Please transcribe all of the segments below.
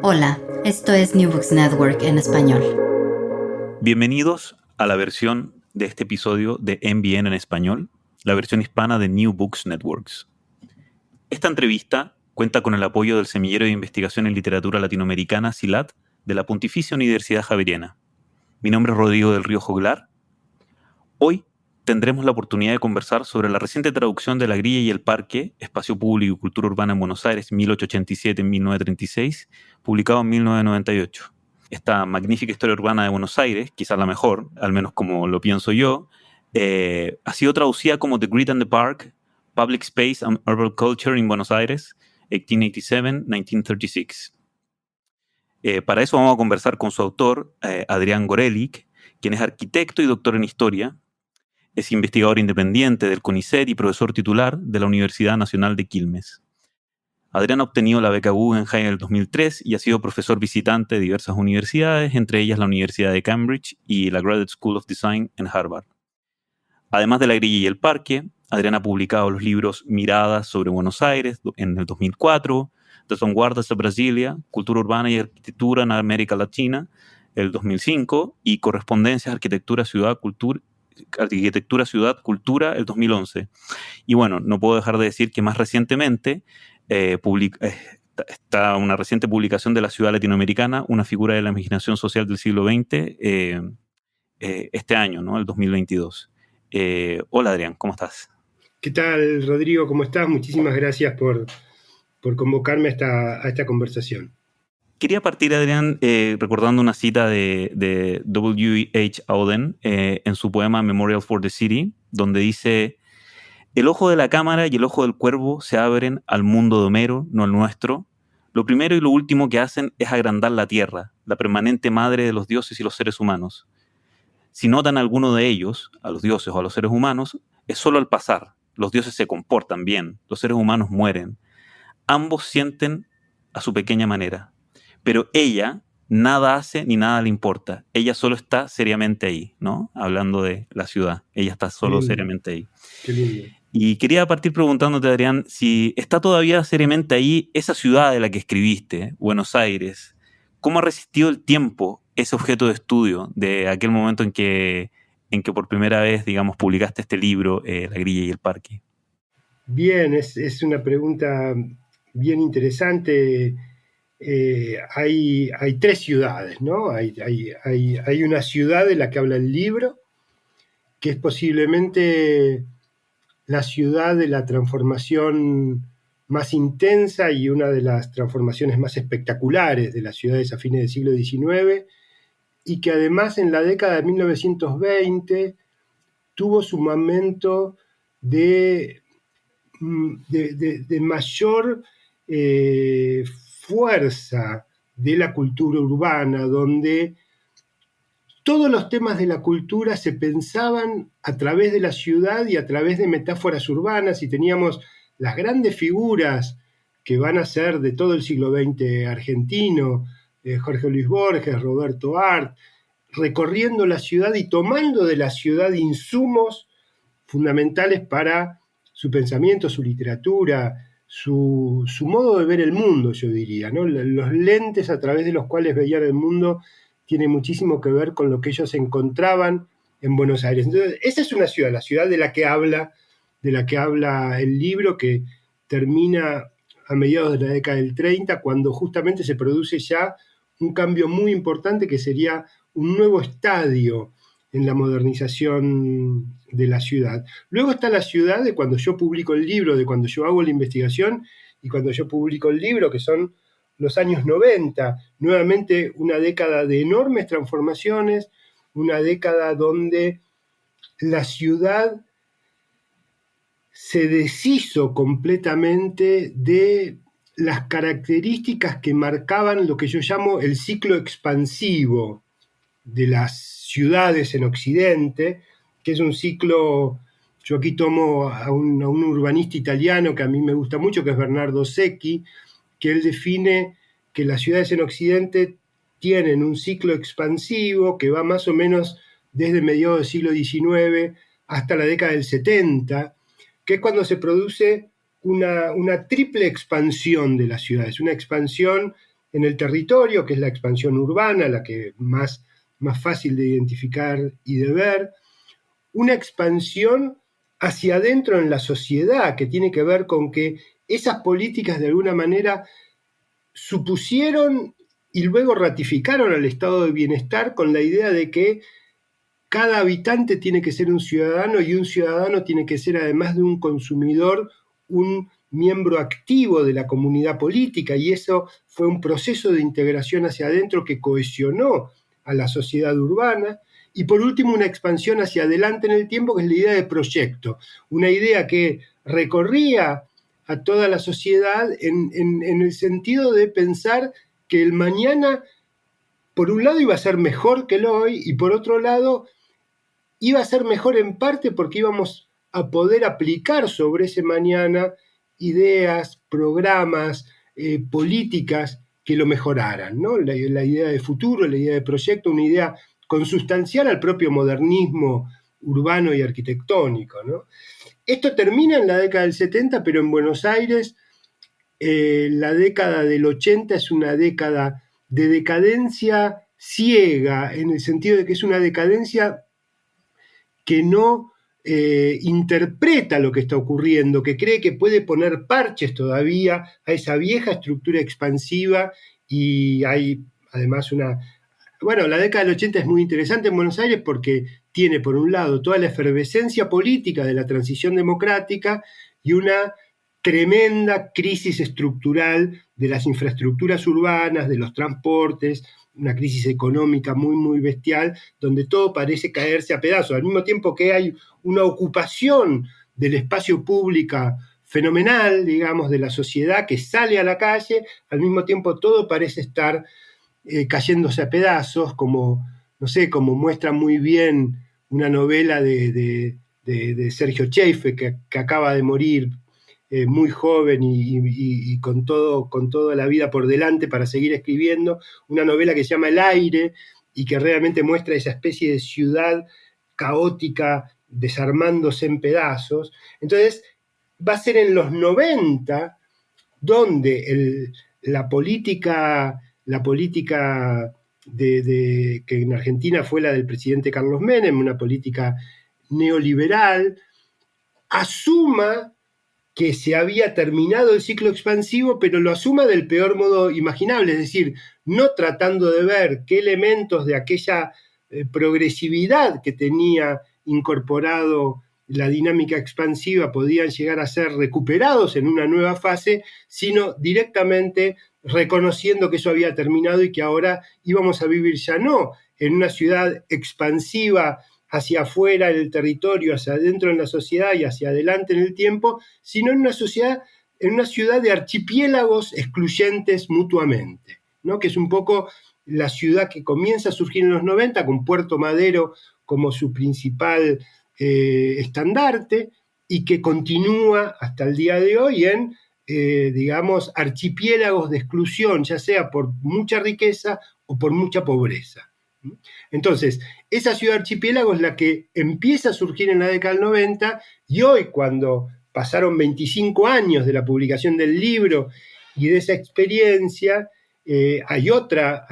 Hola, esto es New Books Network en español. Bienvenidos a la versión de este episodio de NBN en español, la versión hispana de New Books Networks. Esta entrevista cuenta con el apoyo del Semillero de Investigación en Literatura Latinoamericana, SILAT, de la Pontificia Universidad Javeriana. Mi nombre es Rodrigo del Río Joglar. Hoy tendremos la oportunidad de conversar sobre la reciente traducción de La Grilla y el Parque, Espacio Público y Cultura Urbana en Buenos Aires, 1887-1936, publicado en 1998. Esta magnífica historia urbana de Buenos Aires, quizás la mejor, al menos como lo pienso yo, ha sido traducida como The Grid and the Park, Public Space and Urban Culture in Buenos Aires, 1887-1936. Para eso vamos a conversar con su autor, Adrián Gorelick, quien es arquitecto y doctor en historia, es investigador independiente del CONICET y profesor titular de la Universidad Nacional de Quilmes. Adrián ha obtenido la beca Guggenheim en el 2003 y ha sido profesor visitante de diversas universidades, entre ellas la Universidad de Cambridge y la Graduate School of Design en Harvard. Además de La Grilla y el Parque, Adrián ha publicado los libros Miradas sobre Buenos Aires en el 2004, Das Vanguardas de Brasilia, Cultura Urbana y Arquitectura en América Latina, el 2005, y Correspondencias Arquitectura, Ciudad, Cultura, el 2011. Y bueno, no puedo dejar de decir que más recientemente está una reciente publicación de La Ciudad Latinoamericana, una figura de la imaginación social del siglo XX, este año, ¿no? El 2022. Hola Adrián, ¿cómo estás? ¿Qué tal, Rodrigo? ¿Cómo estás? Muchísimas gracias por convocarme a esta conversación. Quería partir, Adrián, recordando una cita de W.H. Auden en su poema Memorial for the City, donde dice: el ojo de la cámara y el ojo del cuervo se abren al mundo de Homero, no al nuestro. Lo primero y lo último que hacen es agrandar la tierra, la permanente madre de los dioses y los seres humanos. Si notan a alguno de ellos, a los dioses o a los seres humanos, es solo al pasar. Los dioses se comportan bien, los seres humanos mueren. Ambos sienten a su pequeña manera. Pero ella nada hace ni nada le importa. Ella solo está seriamente ahí, ¿no? Hablando de la ciudad. Ella está solo seriamente ahí. Qué lindo. Y quería partir preguntándote, Adrián, si está todavía seriamente ahí esa ciudad de la que escribiste, Buenos Aires. ¿Cómo ha resistido el tiempo ese objeto de estudio de aquel momento en que por primera vez, digamos, publicaste este libro, La Grilla y el Parque? Bien, es una pregunta bien interesante. Hay tres ciudades, ¿no? Hay una ciudad de la que habla el libro, que es posiblemente la ciudad de la transformación más intensa y una de las transformaciones más espectaculares de las ciudades a fines del siglo XIX, y que además en la década de 1920 tuvo su momento de mayor fuerza de la cultura urbana, donde todos los temas de la cultura se pensaban a través de la ciudad y a través de metáforas urbanas, y teníamos las grandes figuras que van a ser de todo el siglo XX argentino, Jorge Luis Borges, Roberto Art, recorriendo la ciudad y tomando de la ciudad insumos fundamentales para su pensamiento, su literatura, su modo de ver el mundo, yo diría, ¿no? Los lentes a través de los cuales veían el mundo tienen muchísimo que ver con lo que ellos encontraban en Buenos Aires. Entonces, esa es una ciudad, la ciudad de la que habla el libro, que termina a mediados de la década del 30, cuando justamente se produce ya un cambio muy importante, que sería un nuevo estadio en la modernización de la ciudad. Luego está la ciudad de cuando yo publico el libro, de cuando yo hago la investigación y cuando yo publico el libro, que son los años 90, nuevamente una década de enormes transformaciones, una década donde la ciudad se deshizo completamente de las características que marcaban lo que yo llamo el ciclo expansivo de las ciudades en Occidente, que es un ciclo. Yo aquí tomo a un urbanista italiano que a mí me gusta mucho, que es Bernardo Secchi, que él define que las ciudades en Occidente tienen un ciclo expansivo que va más o menos desde mediados del siglo XIX hasta la década del 70, que es cuando se produce una triple expansión de las ciudades, una expansión en el territorio, que es la expansión urbana, la que más fácil de identificar y de ver, una expansión hacia adentro en la sociedad, que tiene que ver con que esas políticas de alguna manera supusieron y luego ratificaron al estado de bienestar con la idea de que cada habitante tiene que ser un ciudadano y un ciudadano tiene que ser, además de un consumidor, un miembro activo de la comunidad política, y eso fue un proceso de integración hacia adentro que cohesionó a la sociedad urbana. Y por último, una expansión hacia adelante en el tiempo, que es la idea de proyecto, una idea que recorría a toda la sociedad en el sentido de pensar que el mañana, por un lado, iba a ser mejor que el hoy, y por otro lado, iba a ser mejor en parte porque íbamos a poder aplicar sobre ese mañana ideas, programas, políticas que lo mejoraran, ¿no? La idea de futuro, la idea de proyecto, una idea consustancial al propio modernismo urbano y arquitectónico, ¿no? Esto termina en la década del 70, pero en Buenos Aires la década del 80 es una década de decadencia ciega, en el sentido de que es una decadencia que no interpreta lo que está ocurriendo, que cree que puede poner parches todavía a esa vieja estructura expansiva, y hay además una... Bueno, la década del 80 es muy interesante en Buenos Aires porque tiene, por un lado, toda la efervescencia política de la transición democrática y una tremenda crisis estructural de las infraestructuras urbanas, de los transportes, una crisis económica muy, muy bestial, donde todo parece caerse a pedazos, al mismo tiempo que hay una ocupación del espacio público fenomenal, digamos, de la sociedad que sale a la calle, al mismo tiempo todo parece estar cayéndose a pedazos, como, no sé, como muestra muy bien una novela de Sergio Cheife, que acaba de morir muy joven y con toda la vida por delante para seguir escribiendo, una novela que se llama El aire y que realmente muestra esa especie de ciudad caótica desarmándose en pedazos. Entonces, va a ser en los 90 donde la política que en Argentina fue la del presidente Carlos Menem, una política neoliberal, asuma que se había terminado el ciclo expansivo, pero lo asuma del peor modo imaginable, es decir, no tratando de ver qué elementos de aquella progresividad que tenía incorporado la dinámica expansiva podían llegar a ser recuperados en una nueva fase, sino directamente reconociendo que eso había terminado y que ahora íbamos a vivir ya no en una ciudad expansiva hacia afuera en el territorio, hacia adentro en la sociedad y hacia adelante en el tiempo, sino en una ciudad de archipiélagos excluyentes mutuamente, ¿no? Que es un poco la ciudad que comienza a surgir en los 90 con Puerto Madero como su principal estandarte y que continúa hasta el día de hoy en, digamos, archipiélagos de exclusión, ya sea por mucha riqueza o por mucha pobreza. Entonces, esa ciudad archipiélago es la que empieza a surgir en la década del 90 y hoy, cuando pasaron 25 años de la publicación del libro y de esa experiencia, hay otra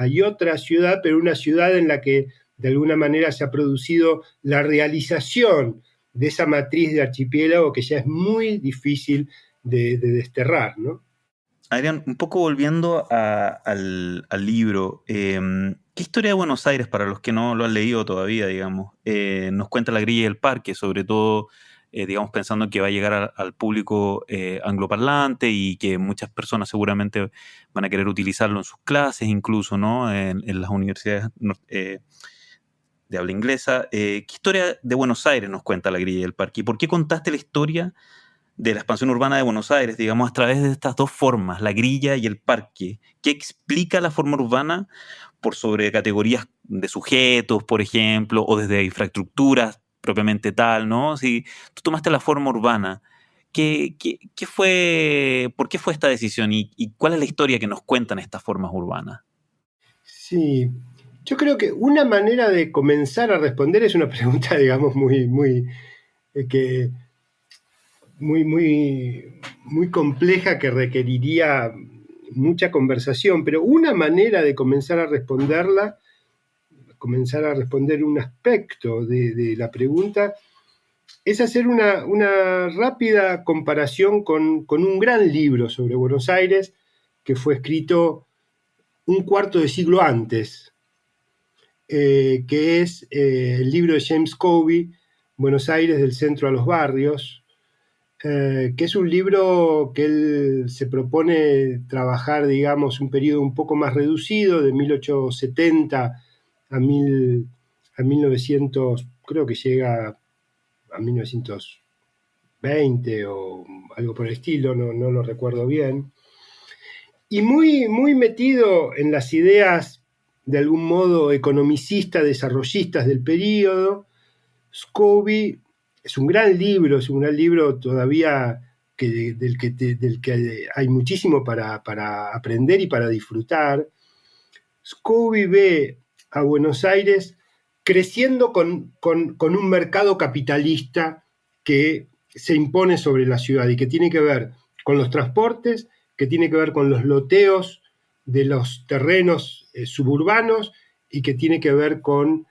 ciudad, pero una ciudad en la que de alguna manera se ha producido la realización de esa matriz de archipiélago que ya es muy difícil de desterrar, ¿no? Adrián, un poco volviendo al libro, ¿qué historia de Buenos Aires, para los que no lo han leído todavía, digamos, nos cuenta La grilla y el parque, sobre todo, digamos, pensando que va a llegar al público angloparlante y que muchas personas seguramente van a querer utilizarlo en sus clases, incluso, ¿no? En las universidades de habla inglesa. ¿Qué historia de Buenos Aires nos cuenta La grilla y el parque? ¿Y por qué contaste la historia de la expansión urbana de Buenos Aires, digamos, a través de estas dos formas, la grilla y el parque? ¿Qué explica la forma urbana por sobre categorías de sujetos, por ejemplo, o desde infraestructuras propiamente tal, ¿no? Si tú tomaste la forma urbana, ¿qué fue, por qué fue esta decisión y cuál es la historia que nos cuentan estas formas urbanas? Sí, yo creo que una manera de comenzar a responder es una pregunta, digamos, muy compleja, que requeriría mucha conversación, pero una manera de comenzar a responder un aspecto de la pregunta, es hacer una rápida comparación con un gran libro sobre Buenos Aires que fue escrito un cuarto de siglo antes, que es el libro de James Covey, Buenos Aires del centro a los barrios, que es un libro que él se propone trabajar, digamos, un periodo un poco más reducido, de 1870 a 1900, creo que llega a 1920 o algo por el estilo, no lo recuerdo bien. Y muy, muy metido en las ideas, de algún modo, economicistas, desarrollistas del periodo. Covey es un gran libro todavía del que hay muchísimo para aprender y para disfrutar. Covey ve a Buenos Aires creciendo con un mercado capitalista que se impone sobre la ciudad y que tiene que ver con los transportes, que tiene que ver con los loteos de los terrenos suburbanos y que tiene que ver con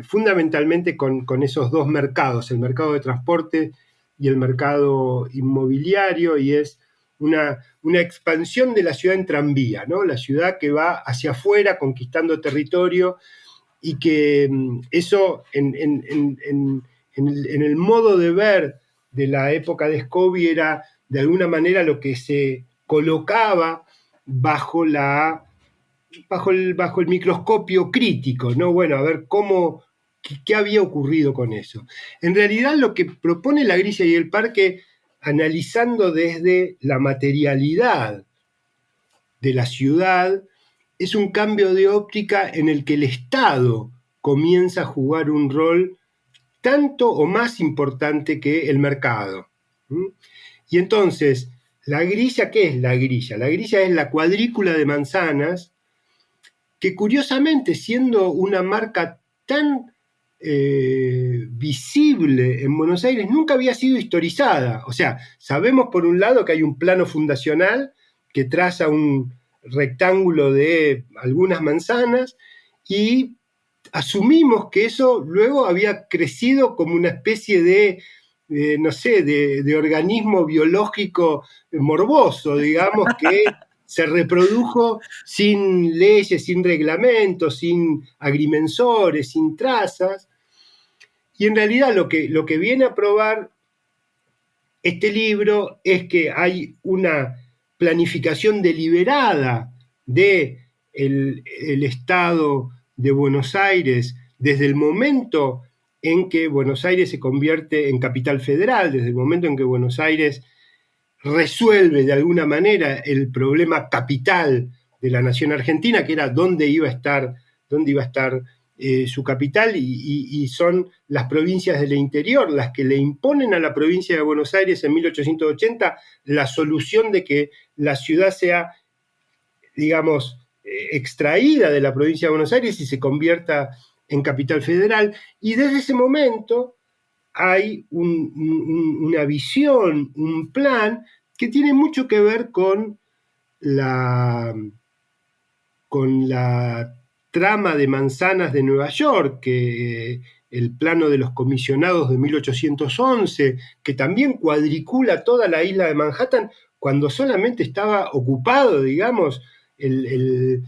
fundamentalmente con esos dos mercados, el mercado de transporte y el mercado inmobiliario, y es una expansión de la ciudad en tranvía, ¿no? La ciudad que va hacia afuera conquistando territorio, y que eso en el modo de ver de la época de Covey era de alguna manera lo que se colocaba bajo el microscopio crítico, ¿no? Bueno, a ver qué había ocurrido con eso. En realidad lo que propone La Grilla y el Parque, analizando desde la materialidad de la ciudad, es un cambio de óptica en el que el Estado comienza a jugar un rol tanto o más importante que el mercado. Y entonces, la grilla, ¿qué es la grilla? La grilla es la cuadrícula de manzanas que, curiosamente, siendo una marca tan visible en Buenos Aires, nunca había sido historizada. O sea, sabemos por un lado que hay un plano fundacional que traza un rectángulo de algunas manzanas, y asumimos que eso luego había crecido como una especie de organismo biológico morboso, digamos, que se reprodujo sin leyes, sin reglamentos, sin agrimensores, sin trazas. Y en realidad lo que viene a probar este libro es que hay una planificación deliberada del Estado de Buenos Aires desde el momento en que Buenos Aires se convierte en capital federal, desde el momento en que Buenos Aires resuelve de alguna manera el problema capital de la nación argentina, que era dónde iba a estar su capital, y son las provincias del interior las que le imponen a la provincia de Buenos Aires en 1880 la solución de que la ciudad sea, digamos, extraída de la provincia de Buenos Aires y se convierta en capital federal. Y desde ese momento hay una visión, un plan que tiene mucho que ver con la trama de manzanas de Nueva York, que el plano de los comisionados de 1811, que también cuadricula toda la isla de Manhattan cuando solamente estaba ocupado, digamos, el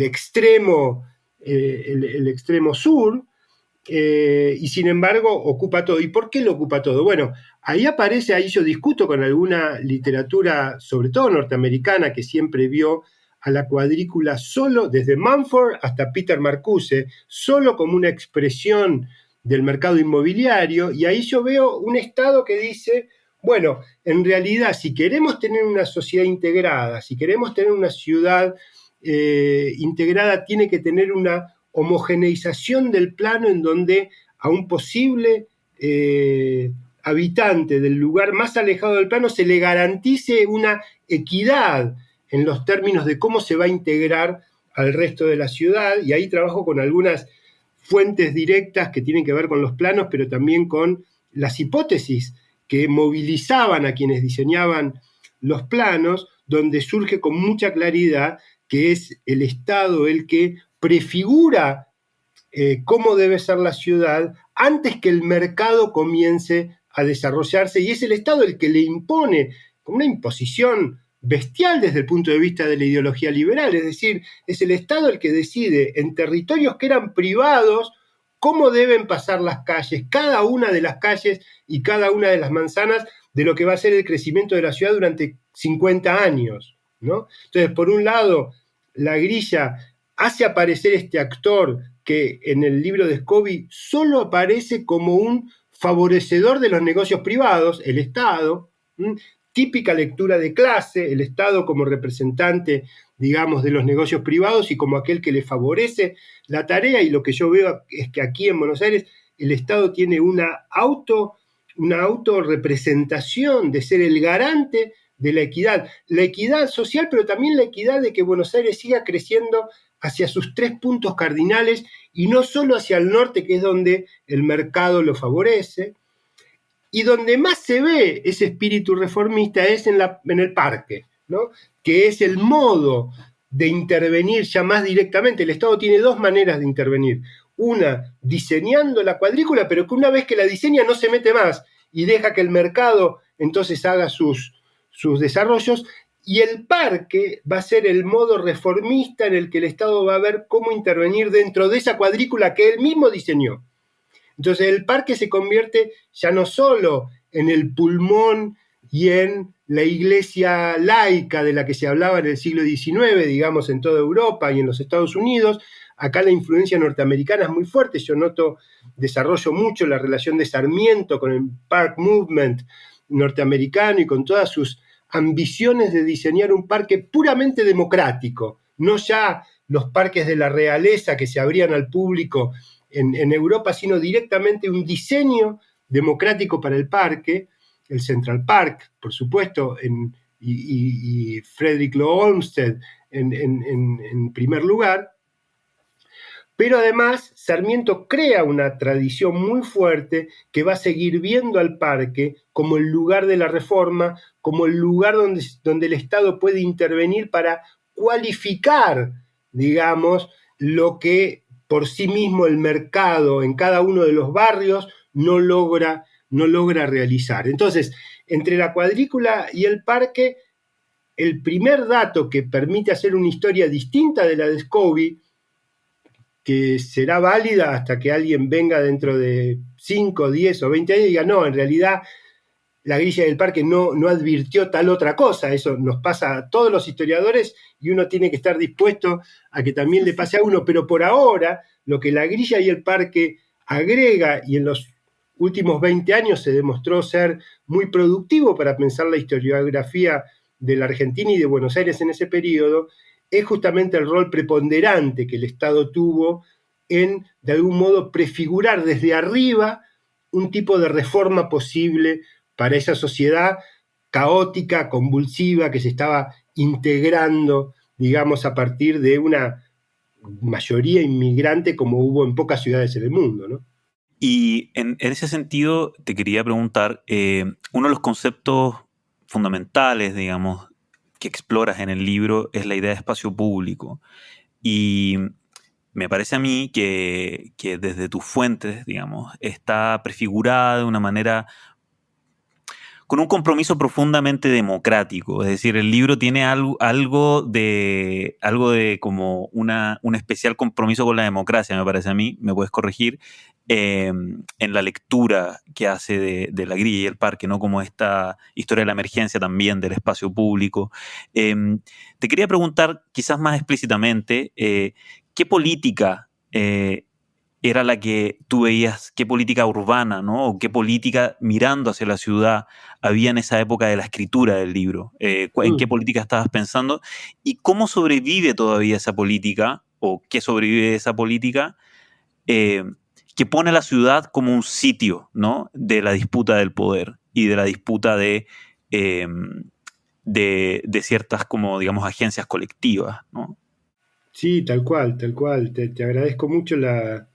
extremo sur, y sin embargo ocupa todo. ¿Y por qué lo ocupa todo? Bueno, ahí yo discuto con alguna literatura, sobre todo norteamericana, que siempre vio a la cuadrícula solo, desde Mumford hasta Peter Marcuse, solo como una expresión del mercado inmobiliario, y ahí yo veo un Estado que dice, bueno, en realidad, si queremos tener una sociedad integrada, si queremos tener una ciudad integrada, tiene que tener una homogeneización del plano en donde a un posible habitante del lugar más alejado del plano se le garantice una equidad en los términos de cómo se va a integrar al resto de la ciudad. Y ahí trabajo con algunas fuentes directas que tienen que ver con los planos, pero también con las hipótesis que movilizaban a quienes diseñaban los planos, donde surge con mucha claridad que es el Estado el que prefigura cómo debe ser la ciudad antes que el mercado comience a desarrollarse, y es el Estado el que le impone, con una imposición bestial desde el punto de vista de la ideología liberal, es decir, es el Estado el que decide en territorios que eran privados cómo deben pasar las calles, cada una de las calles y cada una de las manzanas de lo que va a ser el crecimiento de la ciudad durante 50 años, ¿no? Entonces, por un lado, la grilla hace aparecer este actor que en el libro de Scobie solo aparece como un favorecedor de los negocios privados, el Estado, típica lectura de clase, el Estado como representante, digamos, de los negocios privados y como aquel que le favorece la tarea, y lo que yo veo es que aquí en Buenos Aires el Estado tiene una autorrepresentación de ser el garante de la equidad social, pero también la equidad de que Buenos Aires siga creciendo hacia sus 3 puntos cardinales y no solo hacia el norte, que es donde el mercado lo favorece. Y donde más se ve ese espíritu reformista es en el parque, ¿no? Que es el modo de intervenir ya más directamente. El Estado tiene 2 maneras de intervenir. Una, diseñando la cuadrícula, pero que una vez que la diseña no se mete más y deja que el mercado entonces haga sus desarrollos. Y el parque va a ser el modo reformista en el que el Estado va a ver cómo intervenir dentro de esa cuadrícula que él mismo diseñó. Entonces el parque se convierte ya no solo en el pulmón y en la iglesia laica de la que se hablaba en el siglo XIX, digamos, en toda Europa y en los Estados Unidos. Acá la influencia norteamericana es muy fuerte. Yo desarrollo mucho la relación de Sarmiento con el Park Movement norteamericano y con todas sus ambiciones de diseñar un parque puramente democrático, no ya los parques de la realeza que se abrían al público en Europa, sino directamente un diseño democrático para el parque, el Central Park, por supuesto, y Frederick Law Olmsted en primer lugar. Pero además Sarmiento crea una tradición muy fuerte que va a seguir viendo al parque como el lugar de la reforma, como el lugar donde el Estado puede intervenir para cualificar, digamos, lo que por sí mismo el mercado en cada uno de los barrios no logra realizar. Entonces, entre la cuadrícula y el parque, el primer dato que permite hacer una historia distinta de la de Scobie, que será válida hasta que alguien venga dentro de 5, 10 o 20 años y diga, no, en realidad la grilla del parque no advirtió tal otra cosa. Eso nos pasa a todos los historiadores y uno tiene que estar dispuesto a que también le pase a uno. Pero por ahora, lo que la grilla y el parque agrega, y en los últimos 20 años se demostró ser muy productivo para pensar la historiografía de la Argentina y de Buenos Aires en ese periodo, es justamente el rol preponderante que el Estado tuvo en, de algún modo, prefigurar desde arriba un tipo de reforma posible para esa sociedad caótica, convulsiva, que se estaba integrando, digamos, a partir de una mayoría inmigrante como hubo en pocas ciudades en el mundo, ¿no? Y en ese sentido te quería preguntar, uno de los conceptos fundamentales, digamos, que exploras en el libro es la idea de espacio público. Y me parece a mí que desde tus fuentes, digamos, está prefigurada de una manera con un compromiso profundamente democrático. Es decir, el libro tiene algo de como un especial compromiso con la democracia, me parece a mí, me puedes corregir, en la lectura que hace de la grilla y el parque, ¿no? Como esta historia de la emergencia también del espacio público. Te quería preguntar, quizás más explícitamente, ¿qué política era la que tú veías, qué política urbana, ¿no? O qué política mirando hacia la ciudad había en esa época de la escritura del libro? ¿En qué política estabas pensando? ¿Y cómo sobrevive todavía esa política? ¿O qué sobrevive de esa política? Que pone a la ciudad como un sitio, ¿no? De la disputa del poder y de la disputa de ciertas, como digamos, agencias colectivas, ¿no? Sí, tal cual. Te agradezco mucho la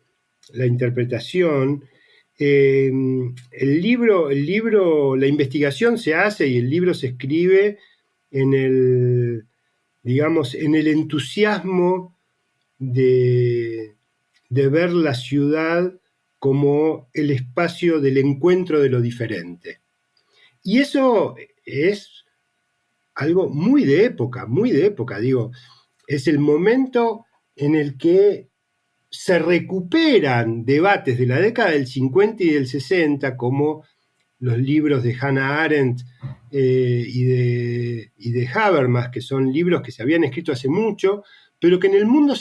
interpretación. El libro, la investigación se hace y el libro se escribe en el, digamos, en el entusiasmo de ver la ciudad como el espacio del encuentro de lo diferente. Y eso es algo muy de época, digo. Es el momento en el que se recuperan debates de la década del 50 y del 60, como los libros de Hannah Arendt y de Habermas, que son libros que se habían escrito hace mucho, pero que en el mundo,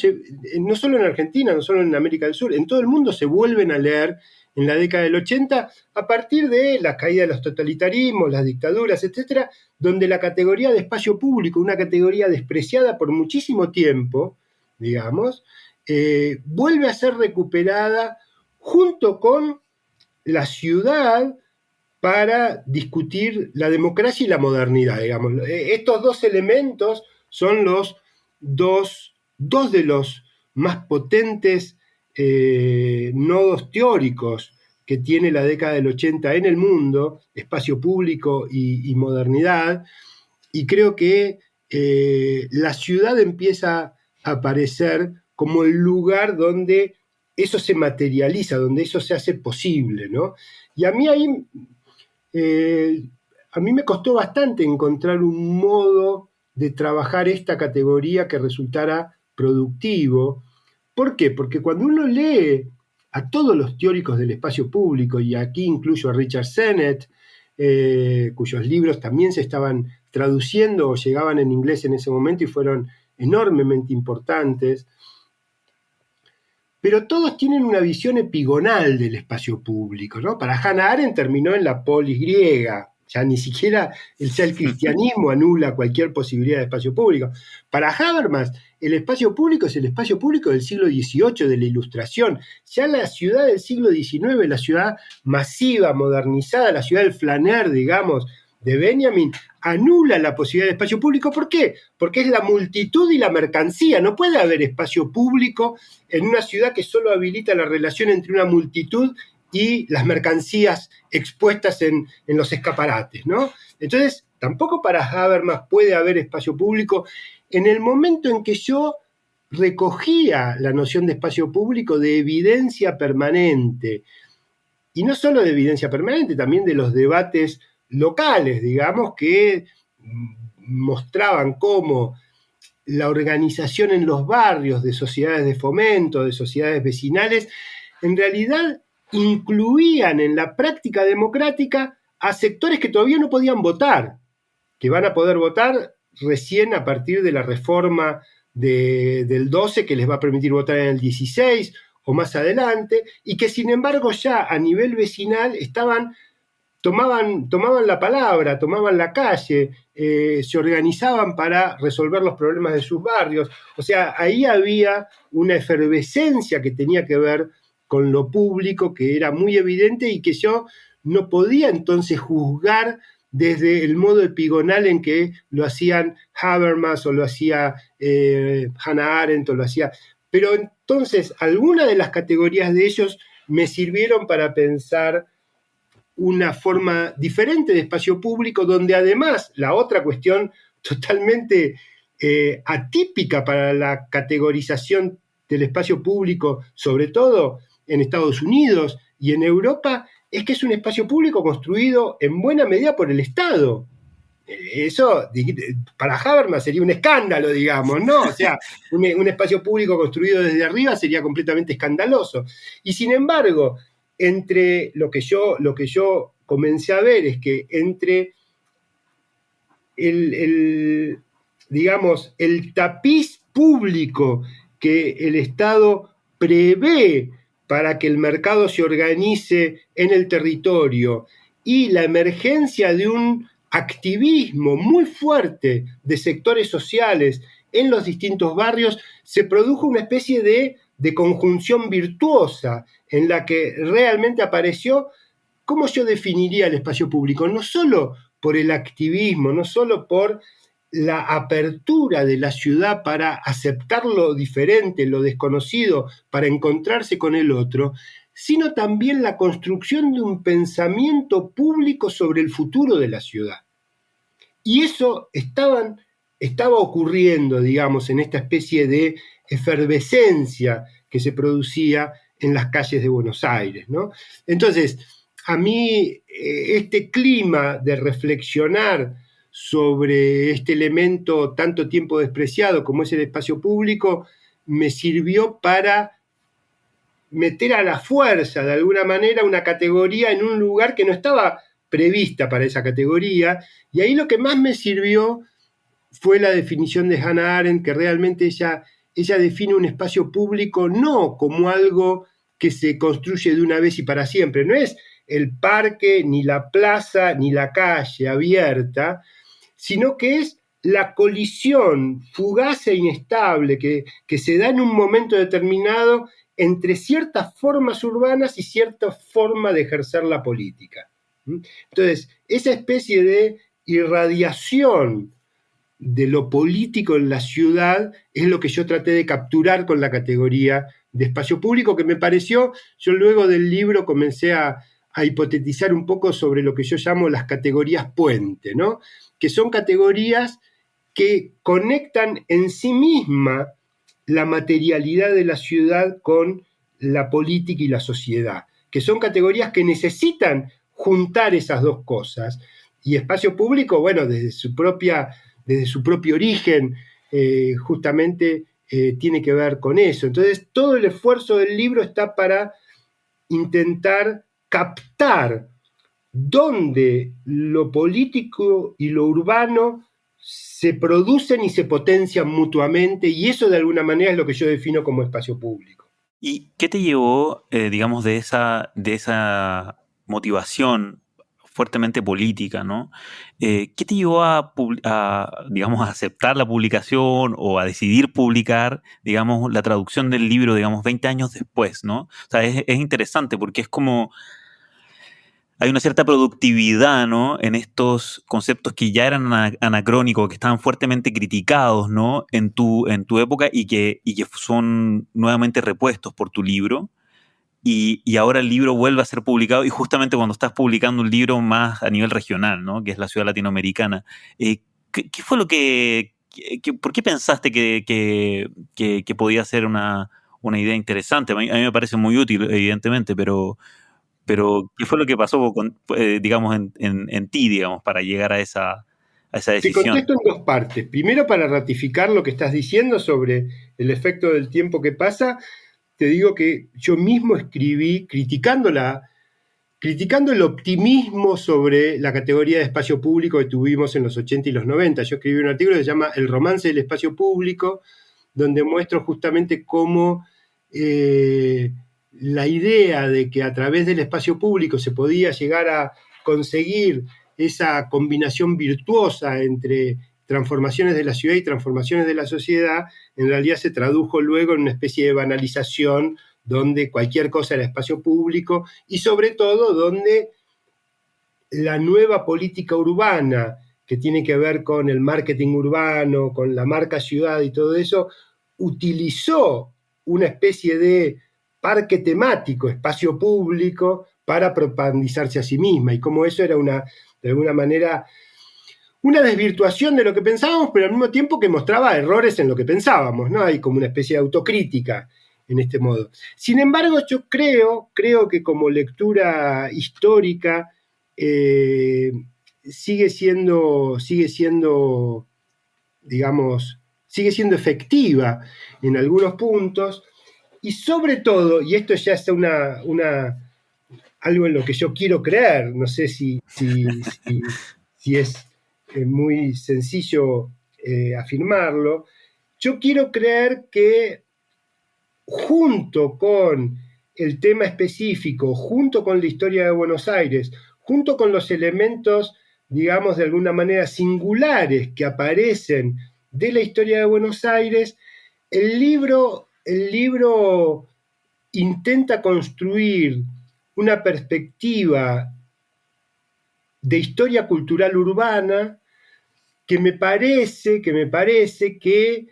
no solo en Argentina, no solo en América del Sur, en todo el mundo se vuelven a leer en la década del 80, a partir de la caída de los totalitarismos, las dictaduras, etcétera, donde la categoría de espacio público, una categoría despreciada por muchísimo tiempo, digamos, vuelve a ser recuperada junto con la ciudad para discutir la democracia y la modernidad, digamos. Estos dos elementos son los dos de los más potentes nodos teóricos que tiene la década del 80 en el mundo, espacio público y modernidad, y creo que la ciudad empieza a aparecer como el lugar donde eso se materializa, donde eso se hace posible, ¿no? Y a mí ahí, a mí me costó bastante encontrar un modo de trabajar esta categoría que resultara productivo. ¿Por qué? Porque cuando uno lee a todos los teóricos del espacio público, y aquí incluyo a Richard Sennett, cuyos libros también se estaban traduciendo o llegaban en inglés en ese momento y fueron enormemente importantes, pero todos tienen una visión epigonal del espacio público, ¿no? Para Hannah Arendt terminó en la polis griega, ya ni siquiera el cristianismo anula cualquier posibilidad de espacio público. Para Habermas, el espacio público es el espacio público del siglo XVIII, de la Ilustración. Ya la ciudad del siglo XIX, la ciudad masiva, modernizada, la ciudad del flaner, digamos, de Benjamin, anula la posibilidad de espacio público. ¿Por qué? Porque es la multitud y la mercancía. No puede haber espacio público en una ciudad que solo habilita la relación entre una multitud y las mercancías expuestas en los escaparates, ¿no? Entonces, tampoco para Habermas puede haber espacio público. En el momento en que yo recogía la noción de espacio público de evidencia permanente, y no solo de evidencia permanente, también de los debates locales, digamos, que mostraban cómo la organización en los barrios de sociedades de fomento, de sociedades vecinales, en realidad incluían en la práctica democrática a sectores que todavía no podían votar, que van a poder votar recién a partir de la reforma del 12, que les va a permitir votar en el 16 o más adelante, y que sin embargo ya a nivel vecinal tomaban la palabra, tomaban la calle, se organizaban para resolver los problemas de sus barrios. O sea, ahí había una efervescencia que tenía que ver con lo público, que era muy evidente y que yo no podía entonces juzgar desde el modo epigonal en que lo hacían Habermas o lo hacía Hannah Arendt o lo hacía. Pero entonces, algunas de las categorías de ellos me sirvieron para pensar una forma diferente de espacio público, donde además la otra cuestión totalmente atípica para la categorización del espacio público, sobre todo en Estados Unidos y en Europa, es que es un espacio público construido en buena medida por el Estado. Eso para Habermas sería un escándalo, digamos, ¿no? O sea, un espacio público construido desde arriba sería completamente escandaloso. Y sin embargo, entre lo que yo comencé a ver es que entre digamos, el tapiz público que el Estado prevé para que el mercado se organice en el territorio y la emergencia de un activismo muy fuerte de sectores sociales en los distintos barrios, se produjo una especie de conjunción virtuosa en la que realmente apareció, ¿cómo yo definiría el espacio público? No solo por el activismo, no solo por la apertura de la ciudad para aceptar lo diferente, lo desconocido, para encontrarse con el otro, sino también la construcción de un pensamiento público sobre el futuro de la ciudad. Y eso estaba ocurriendo, digamos, en esta especie de efervescencia que se producía en las calles de Buenos Aires, ¿no? Entonces, a mí este clima de reflexionar sobre este elemento tanto tiempo despreciado como es el espacio público me sirvió para meter a la fuerza, de alguna manera, una categoría en un lugar que no estaba prevista para esa categoría, y ahí lo que más me sirvió fue la definición de Hannah Arendt, que realmente ella define un espacio público no como algo que se construye de una vez y para siempre, no es el parque, ni la plaza, ni la calle abierta, sino que es la colisión fugaz e inestable que se da en un momento determinado entre ciertas formas urbanas y cierta forma de ejercer la política. Entonces, esa especie de irradiación de lo político en la ciudad es lo que yo traté de capturar con la categoría de espacio público, que me pareció, yo luego del libro comencé a hipotetizar un poco sobre lo que yo llamo las categorías puente, ¿no? Que son categorías que conectan en sí misma la materialidad de la ciudad con la política y la sociedad, que son categorías que necesitan juntar esas dos cosas. Y espacio público, bueno, desde su propio origen, justamente tiene que ver con eso. Entonces, todo el esfuerzo del libro está para intentar captar dónde lo político y lo urbano se producen y se potencian mutuamente, y eso de alguna manera es lo que yo defino como espacio público. ¿Y qué te llevó, digamos, de esa motivación fuertemente política, ¿no? ¿Qué te llevó digamos, a aceptar la publicación o a decidir publicar, digamos, la traducción del libro, digamos, 20 años después, ¿no? O sea, es interesante porque es como hay una cierta productividad, ¿no? En estos conceptos que ya eran anacrónicos, que estaban fuertemente criticados, ¿no? En tu época y que son nuevamente repuestos por tu libro. Y ahora el libro vuelve a ser publicado y justamente cuando estás publicando un libro más a nivel regional, ¿no? Que es la ciudad latinoamericana. ¿Qué fue lo por qué pensaste que podía ser una idea interesante? A mí me parece muy útil, evidentemente, pero ¿qué fue lo que pasó, digamos, en ti, digamos, para llegar a esa Te decisión? contesto en dos partes. Primero, para ratificar lo que estás diciendo sobre el efecto del tiempo que pasa, te digo que yo mismo escribí criticando el optimismo sobre la categoría de espacio público que tuvimos en los 80 y los 90. Yo escribí un artículo que se llama El romance del espacio público, donde muestro justamente cómo la idea de que a través del espacio público se podía llegar a conseguir esa combinación virtuosa entre transformaciones de la ciudad y transformaciones de la sociedad, en realidad se tradujo luego en una especie de banalización donde cualquier cosa era espacio público y sobre todo donde la nueva política urbana que tiene que ver con el marketing urbano, con la marca ciudad y todo eso, utilizó una especie de parque temático, espacio público, para propagandizarse a sí misma, y como eso era de alguna manera una desvirtuación de lo que pensábamos, pero al mismo tiempo que mostraba errores en lo que pensábamos, ¿no? Hay como una especie de autocrítica en este modo. Sin embargo, yo creo que como lectura histórica sigue siendo, digamos, sigue siendo efectiva en algunos puntos, y sobre todo, y esto ya es algo en lo que yo quiero creer, no sé si es muy sencillo afirmarlo, yo quiero creer que junto con el tema específico, junto con la historia de Buenos Aires, junto con los elementos, digamos, de alguna manera singulares que aparecen de la historia de Buenos Aires, el libro intenta construir una perspectiva de historia cultural urbana que me parece que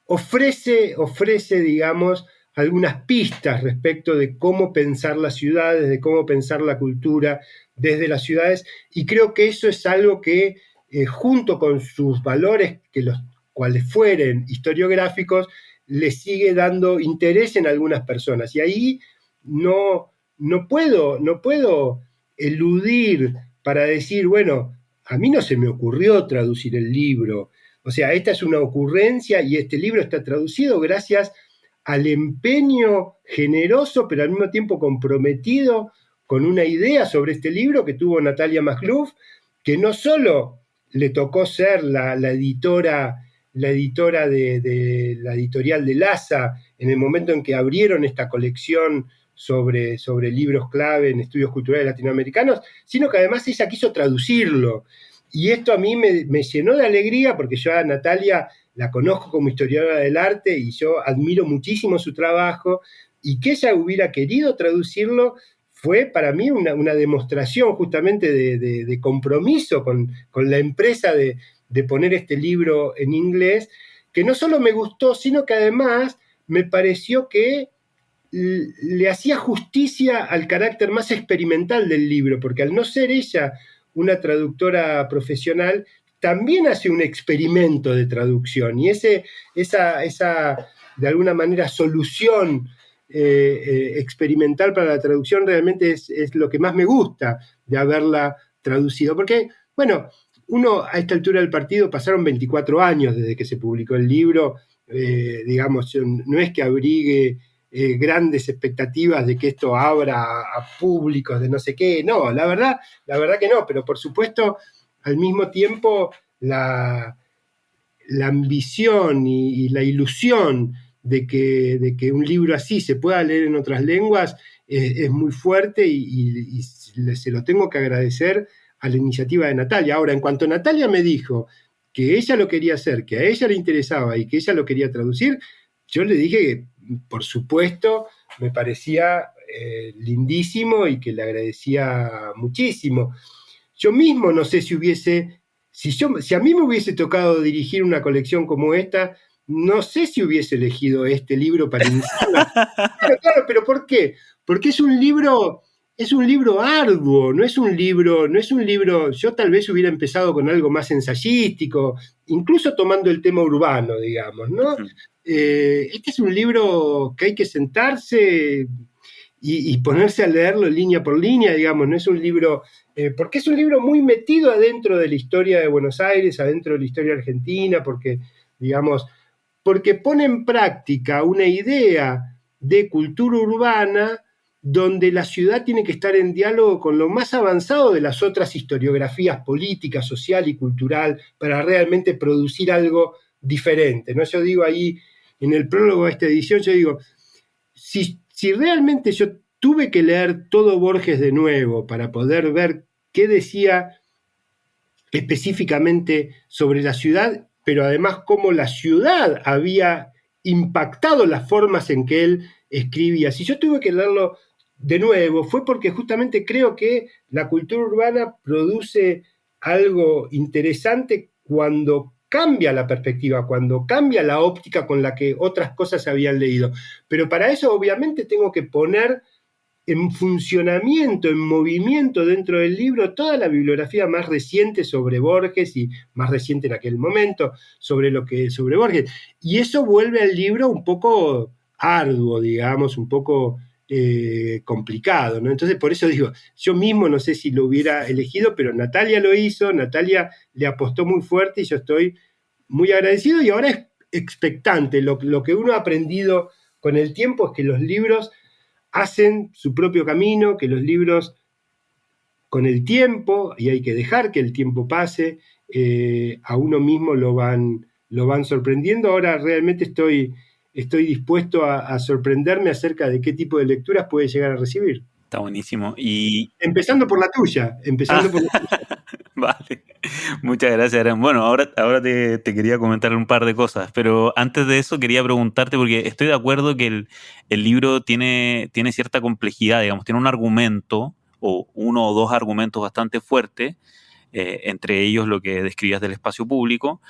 ofrece, digamos, algunas pistas respecto de cómo pensar las ciudades, de cómo pensar la cultura desde las ciudades, y creo que eso es algo que, junto con sus valores, que los cuales fueren historiográficos, le sigue dando interés en algunas personas. Y ahí no puedo eludir para decir, bueno, a mí no se me ocurrió traducir el libro. O sea, esta es una ocurrencia y este libro está traducido gracias al empeño generoso, pero al mismo tiempo comprometido con una idea sobre este libro que tuvo Natalia Magluf, que no solo le tocó ser la editora de la editorial de Laza en el momento en que abrieron esta colección sobre libros clave en estudios culturales latinoamericanos, sino que además ella quiso traducirlo. Y esto a mí me llenó de alegría porque yo a Natalia la conozco como historiadora del arte y yo admiro muchísimo su trabajo, y que ella hubiera querido traducirlo fue para mí una demostración justamente de compromiso con la empresa de poner este libro en inglés, que no solo me gustó, sino que además me pareció que le hacía justicia al carácter más experimental del libro, porque al no ser ella una traductora profesional, también hace un experimento de traducción, y esa de alguna manera solución experimental para la traducción realmente es lo que más me gusta de haberla traducido, porque, bueno, uno a esta altura del partido pasaron 24 años desde que se publicó el libro, digamos, no es que abrigue grandes expectativas de que esto abra a públicos de no sé qué, no, la verdad que no, pero por supuesto, al mismo tiempo, la ambición y la ilusión de que un libro así se pueda leer en otras lenguas es muy fuerte, y se lo tengo que agradecer a la iniciativa de Natalia. Ahora, en cuanto Natalia me dijo que ella lo quería hacer, que a ella le interesaba y que ella lo quería traducir, yo le dije que, por supuesto, me parecía lindísimo y que le agradecía muchísimo. Yo mismo no sé si a mí me hubiese tocado dirigir una colección como esta, no sé si hubiese elegido este libro para iniciarla. Claro, pero ¿por qué? Porque es un libro arduo, no es un libro, yo tal vez hubiera empezado con algo más ensayístico, incluso tomando el tema urbano, digamos, ¿no? Este es un libro que hay que sentarse y ponerse a leerlo línea por línea, digamos, no es un libro, porque es un libro muy metido adentro de la historia de Buenos Aires, adentro de la historia argentina, porque, digamos, porque pone en práctica una idea de cultura urbana donde la ciudad tiene que estar en diálogo con lo más avanzado de las otras historiografías política, social y cultural para realmente producir algo diferente, ¿no? Yo digo ahí, en el prólogo de esta edición, yo digo, si realmente yo tuve que leer todo Borges de nuevo para poder ver qué decía específicamente sobre la ciudad, pero además cómo la ciudad había impactado las formas en que él escribía. Si yo tuve que leerlo de nuevo, fue porque justamente creo que la cultura urbana produce algo interesante cuando cambia la perspectiva, cuando cambia la óptica con la que otras cosas se habían leído. Pero para eso obviamente tengo que poner en funcionamiento, en movimiento dentro del libro, toda la bibliografía más reciente sobre Borges, y más reciente en aquel momento, sobre Borges. Y eso vuelve al libro un poco arduo, digamos, un poco complicado, ¿no? Entonces, por eso digo, yo mismo no sé si lo hubiera elegido, pero Natalia lo hizo, Natalia le apostó muy fuerte y yo estoy muy agradecido, y ahora es expectante. Lo que uno ha aprendido con el tiempo es que los libros hacen su propio camino, que los libros con el tiempo, y hay que dejar que el tiempo pase, a uno mismo lo van sorprendiendo. Ahora realmente estoy dispuesto a sorprenderme acerca de qué tipo de lecturas puede llegar a recibir. Está buenísimo. Empezando por la tuya. Vale, muchas gracias, Aran. Bueno, ahora te quería comentar un par de cosas, pero antes de eso quería preguntarte, porque estoy de acuerdo que el libro tiene cierta complejidad, digamos, tiene un argumento, o uno o dos argumentos bastante fuertes, entre ellos lo que describías del espacio público,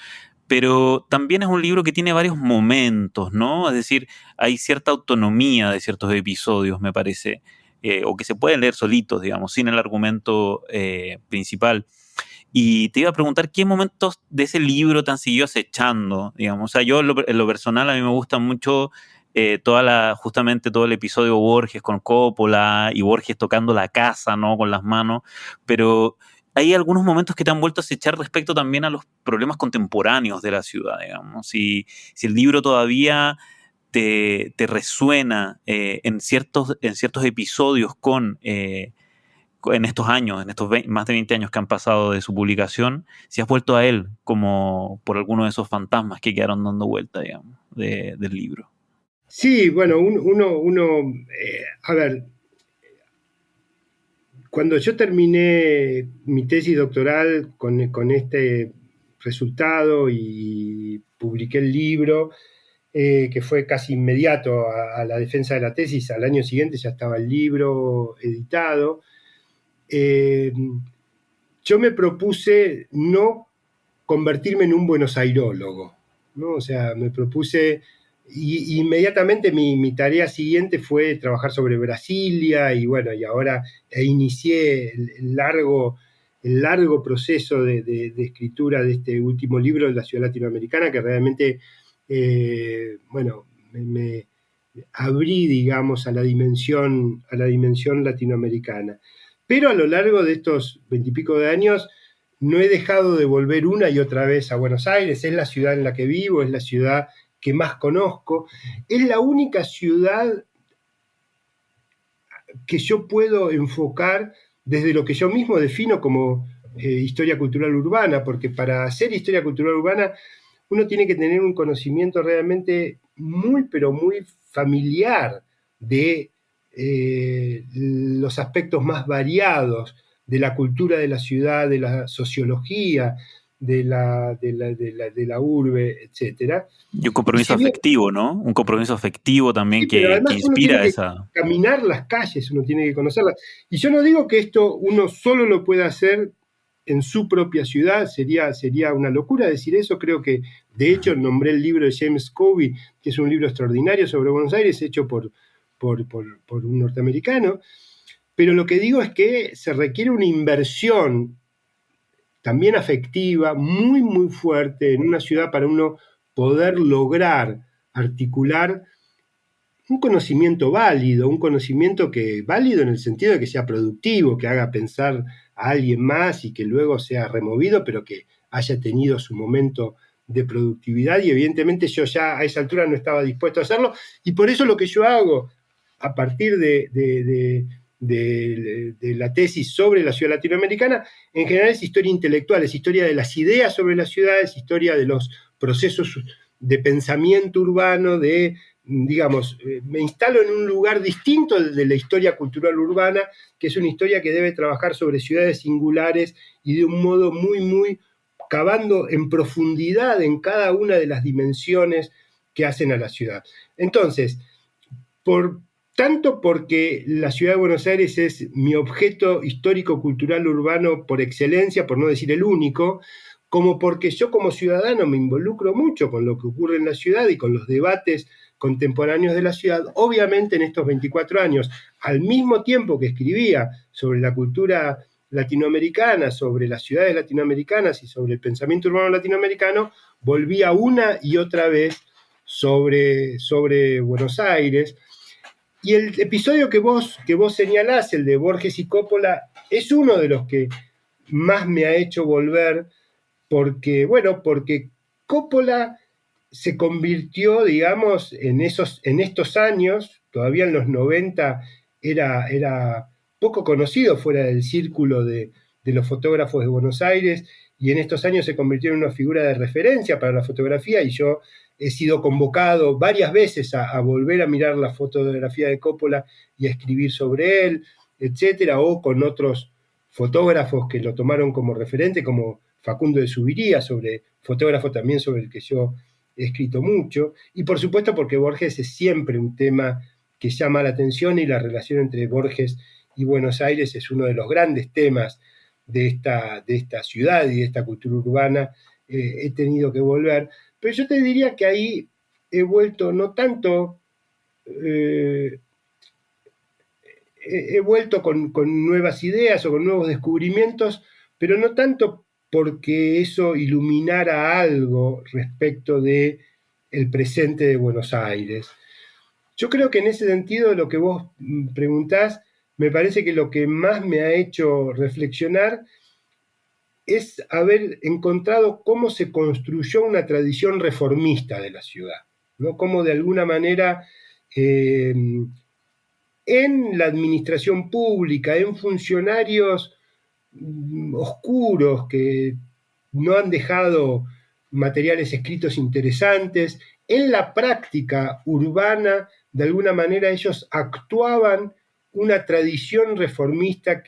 pero también es un libro que tiene varios momentos, ¿no? Es decir, hay cierta autonomía de ciertos episodios, me parece, o que se pueden leer solitos, digamos, sin el argumento principal. Y te iba a preguntar qué momentos de ese libro te han seguido acechando, digamos. O sea, yo en lo personal a mí me gusta mucho justamente todo el episodio Borges con Coppola y Borges tocando la casa, ¿no? Con las manos, pero hay algunos momentos que te han vuelto a acechar respecto también a los problemas contemporáneos de la ciudad, digamos. Si el libro todavía te resuena en ciertos episodios en estos años, en estos más de 20 años que han pasado de su publicación, si has vuelto a él como por alguno de esos fantasmas que quedaron dando vuelta, digamos, del libro. Sí, bueno, a ver, cuando yo terminé mi tesis doctoral con este resultado y publiqué el libro, que fue casi inmediato a la defensa de la tesis, al año siguiente ya estaba el libro editado, yo me propuse no convertirme en un buenosairólogo, ¿no? O sea, me propuse, y inmediatamente mi tarea siguiente fue trabajar sobre Brasilia, y bueno, y ahora inicié el largo proceso de escritura de este último libro de la ciudad latinoamericana, que realmente, bueno, me abrí, digamos, a la dimensión latinoamericana. Pero a lo largo de estos 20 y pico de años no he dejado de volver una y otra vez a Buenos Aires. Es la ciudad en la que vivo, es la ciudad que más conozco. Es la única ciudad que yo puedo enfocar desde lo que yo mismo defino como historia cultural urbana, porque para hacer historia cultural urbana uno tiene que tener un conocimiento realmente muy, pero muy familiar de los aspectos más variados de la cultura de la ciudad, de la sociología, de la urbe, etc. Y un compromiso afectivo, ¿no? Un compromiso afectivo también sí, pero que además inspira uno tiene esa... que caminar las calles, uno tiene que conocerlas. Y yo no digo que esto uno solo lo pueda hacer en su propia ciudad, sería una locura decir eso. Creo que, de hecho, nombré el libro de James Covey, que es un libro extraordinario sobre Buenos Aires, hecho por un norteamericano. Pero lo que digo es que se requiere una inversión también afectiva, muy, muy fuerte en una ciudad para uno poder lograr articular un conocimiento válido, un conocimiento válido en el sentido de que sea productivo, que haga pensar a alguien más y que luego sea removido, pero que haya tenido su momento de productividad, y evidentemente yo ya a esa altura no estaba dispuesto a hacerlo, y por eso lo que yo hago a partir de la tesis sobre la ciudad latinoamericana, en general es historia intelectual, es historia de las ideas sobre las ciudades, historia de los procesos de pensamiento urbano, digamos, me instalo en un lugar distinto de la historia cultural urbana, que es una historia que debe trabajar sobre ciudades singulares y de un modo muy, muy cavando en profundidad en cada una de las dimensiones que hacen a la ciudad. Entonces, tanto porque la ciudad de Buenos Aires es mi objeto histórico-cultural urbano por excelencia, por no decir el único, como porque yo como ciudadano me involucro mucho con lo que ocurre en la ciudad y con los debates contemporáneos de la ciudad. Obviamente en estos 24 años, al mismo tiempo que escribía sobre la cultura latinoamericana, sobre las ciudades latinoamericanas y sobre el pensamiento urbano latinoamericano, volvía una y otra vez sobre Buenos Aires. Y el episodio que vos señalás, el de Borges y Coppola, es uno de los que más me ha hecho volver, porque Coppola se convirtió, digamos, en estos años, todavía en los 90 era poco conocido fuera del círculo de los fotógrafos de Buenos Aires, y en estos años se convirtió en una figura de referencia para la fotografía, y yo he sido convocado varias veces a volver a mirar la fotografía de Coppola y a escribir sobre él, etcétera, o con otros fotógrafos que lo tomaron como referente, como Facundo de Subiría, fotógrafo también sobre el que yo he escrito mucho, y por supuesto porque Borges es siempre un tema que llama la atención, y la relación entre Borges y Buenos Aires es uno de los grandes temas de esta ciudad y de esta cultura urbana he tenido que volver. Pero yo te diría que ahí he vuelto no tanto... he vuelto con nuevas ideas o con nuevos descubrimientos, pero no tanto porque eso iluminara algo respecto de el presente de Buenos Aires. Yo creo que en ese sentido lo que vos preguntás, me parece que lo que más me ha hecho reflexionar es haber encontrado cómo se construyó una tradición reformista de la ciudad, ¿no? Cómo de alguna manera en la administración pública, en funcionarios oscuros que no han dejado materiales escritos interesantes, en la práctica urbana, de alguna manera ellos actuaban una tradición reformista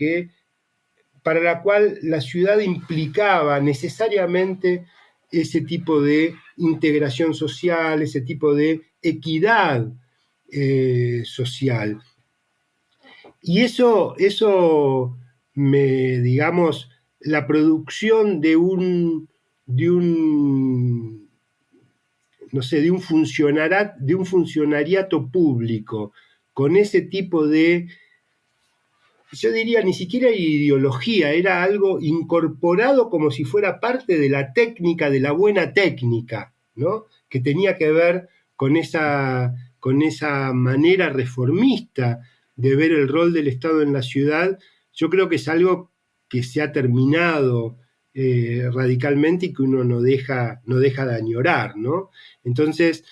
para la cual la ciudad implicaba necesariamente ese tipo de integración social, ese tipo de equidad social. Y eso digamos, la producción de un no sé, de un funcionariato público con ese tipo de, yo diría, ni siquiera ideología, era algo incorporado como si fuera parte de la técnica, de la buena técnica, ¿no? Que tenía que ver con esa manera reformista de ver el rol del Estado en la ciudad. Yo creo que es algo que se ha terminado radicalmente y que uno no deja de añorar, ¿no? Entonces,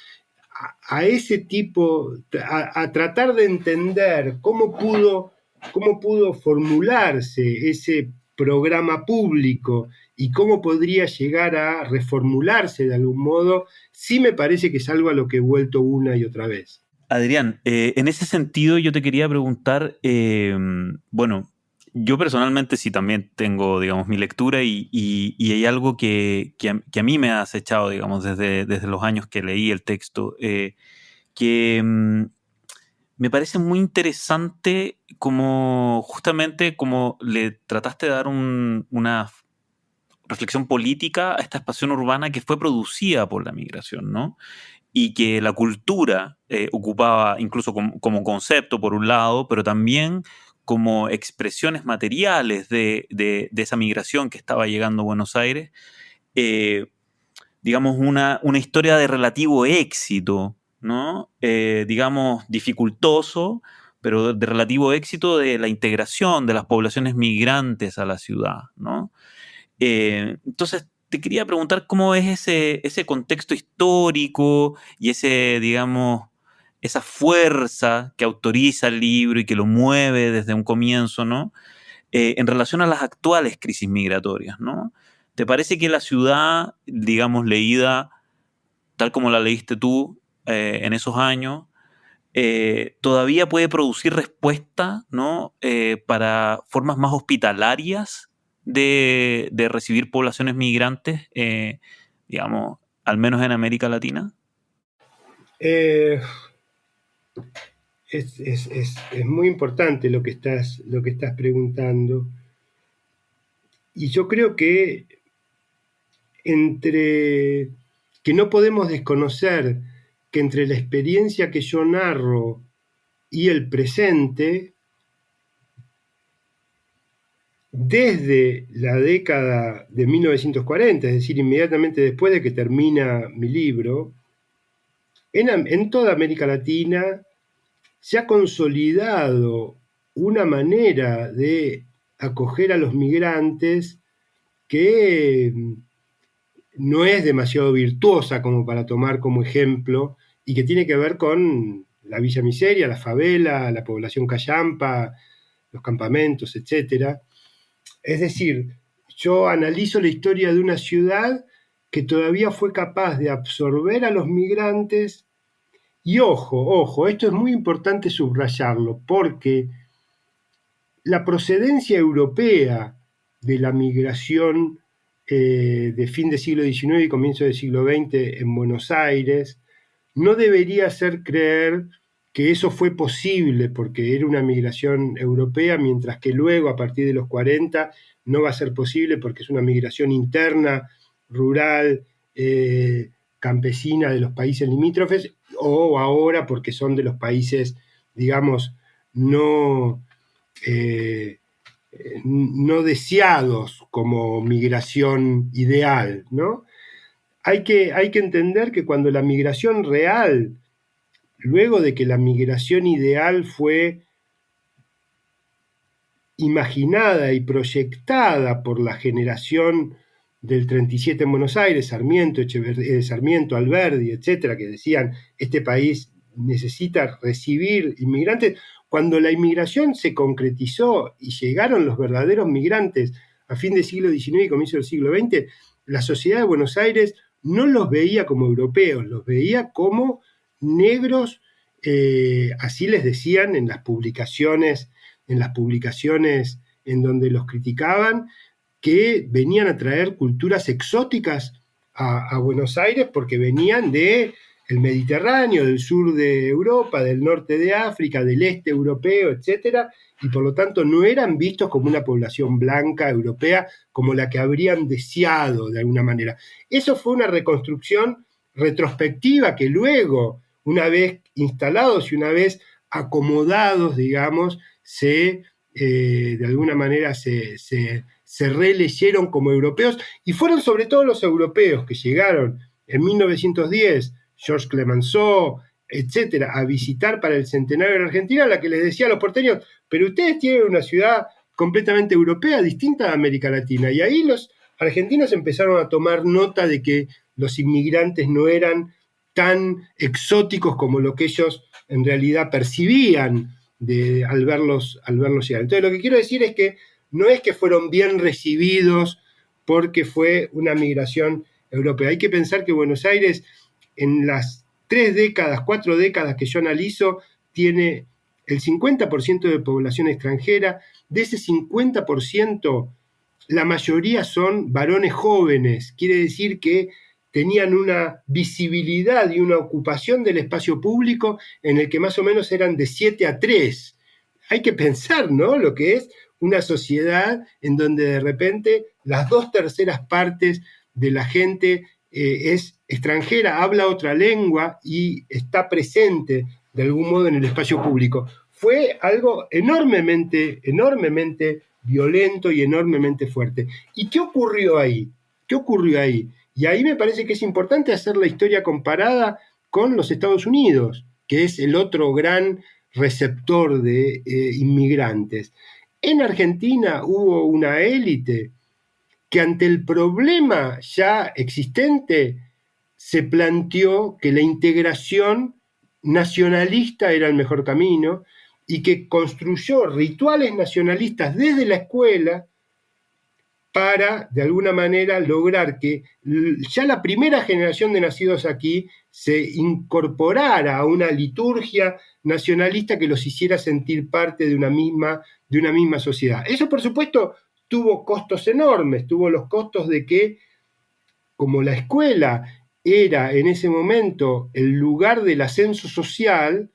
a ese tipo, a tratar de entender cómo pudo formularse ese programa público y cómo podría llegar a reformularse de algún modo, sí me parece que es algo a lo que he vuelto una y otra vez. Adrián, en ese sentido yo te quería preguntar, bueno, yo personalmente sí también tengo, digamos, mi lectura y hay algo que a mí me ha acechado, digamos, desde los años que leí el texto, que me parece muy interesante como justamente como le trataste de dar una reflexión política a esta expansión urbana que fue producida por la migración, ¿no? Y que la cultura ocupaba incluso como concepto por un lado, pero también como expresiones materiales de esa migración que estaba llegando a Buenos Aires, digamos, una historia de relativo éxito, ¿no? Digamos, dificultoso, pero de relativo éxito de la integración de las poblaciones migrantes a la ciudad, ¿no? Entonces, te quería preguntar cómo es ese contexto histórico y digamos, esa fuerza que autoriza el libro y que lo mueve desde un comienzo, ¿no? En relación a las actuales crisis migratorias, ¿no? ¿Te parece que la ciudad, digamos, leída tal como la leíste tú en esos años, todavía puede producir respuesta, ¿no? Para formas más hospitalarias de recibir poblaciones migrantes, digamos, al menos en América Latina? Es muy importante lo que estás preguntando. Y yo creo que que no podemos desconocer que entre la experiencia que yo narro y el presente, desde la década de 1940, es decir, inmediatamente después de que termina mi libro, en toda América Latina se ha consolidado una manera de acoger a los migrantes que no es demasiado virtuosa como para tomar como ejemplo y que tiene que ver con la Villa Miseria, la favela, la población callampa, los campamentos, etc. Es decir, yo analizo la historia de una ciudad que todavía fue capaz de absorber a los migrantes y ojo, esto es muy importante subrayarlo porque la procedencia europea de la migración de fin del siglo XIX y comienzo del siglo XX en Buenos Aires no debería hacer creer que eso fue posible porque era una migración europea, mientras que luego, a partir de los 40, no va a ser posible porque es una migración interna rural, campesina de los países limítrofes, o ahora porque son de los países, digamos, no deseados como migración ideal, ¿no? Hay que entender que cuando la migración real, luego de que la migración ideal fue imaginada y proyectada por la generación del 37 en Buenos Aires, Sarmiento, Alberdi, etcétera, que decían, este país necesita recibir inmigrantes. Cuando la inmigración se concretizó y llegaron los verdaderos migrantes a fin del siglo XIX y comienzo del siglo XX, la sociedad de Buenos Aires no los veía como europeos, los veía como negros, así les decían en las publicaciones en donde los criticaban, que venían a traer culturas exóticas a Buenos Aires porque venían del Mediterráneo, del sur de Europa, del norte de África, del este europeo, etcétera, y por lo tanto no eran vistos como una población blanca europea como la que habrían deseado de alguna manera. Eso fue una reconstrucción retrospectiva que luego, una vez instalados y una vez acomodados, digamos, de alguna manera se releyeron como europeos, y fueron sobre todo los europeos que llegaron en 1910, Georges Clemenceau, etcétera, a visitar para el centenario de la Argentina, la que les decía a los porteños, pero ustedes tienen una ciudad completamente europea, distinta de América Latina, y ahí los argentinos empezaron a tomar nota de que los inmigrantes no eran tan exóticos como lo que ellos en realidad percibían al verlos llegar. Entonces lo que quiero decir es que no es que fueron bien recibidos porque fue una migración europea. Hay que pensar que Buenos Aires en las 4 décadas que yo analizo tiene el 50% de población extranjera. De ese 50%, la mayoría son varones jóvenes. Quiere decir que tenían una visibilidad y una ocupación del espacio público en el que más o menos eran de 7 a 3. Hay que pensar, ¿no?, lo que es una sociedad en donde de repente las 2/3 partes de la gente es extranjera, habla otra lengua y está presente de algún modo en el espacio público. Fue algo enormemente violento y enormemente fuerte. ¿Y qué ocurrió ahí? Y ahí me parece que es importante hacer la historia comparada con los Estados Unidos, que es el otro gran receptor de inmigrantes. En Argentina hubo una élite que ante el problema ya existente se planteó que la integración nacionalista era el mejor camino y que construyó rituales nacionalistas desde la escuela para, de alguna manera, lograr que ya la primera generación de nacidos aquí se incorporara a una liturgia nacionalista que los hiciera sentir parte de una misma sociedad. Eso, por supuesto, tuvo costos enormes, tuvo los costos de que, como la escuela era en ese momento el lugar del ascenso social,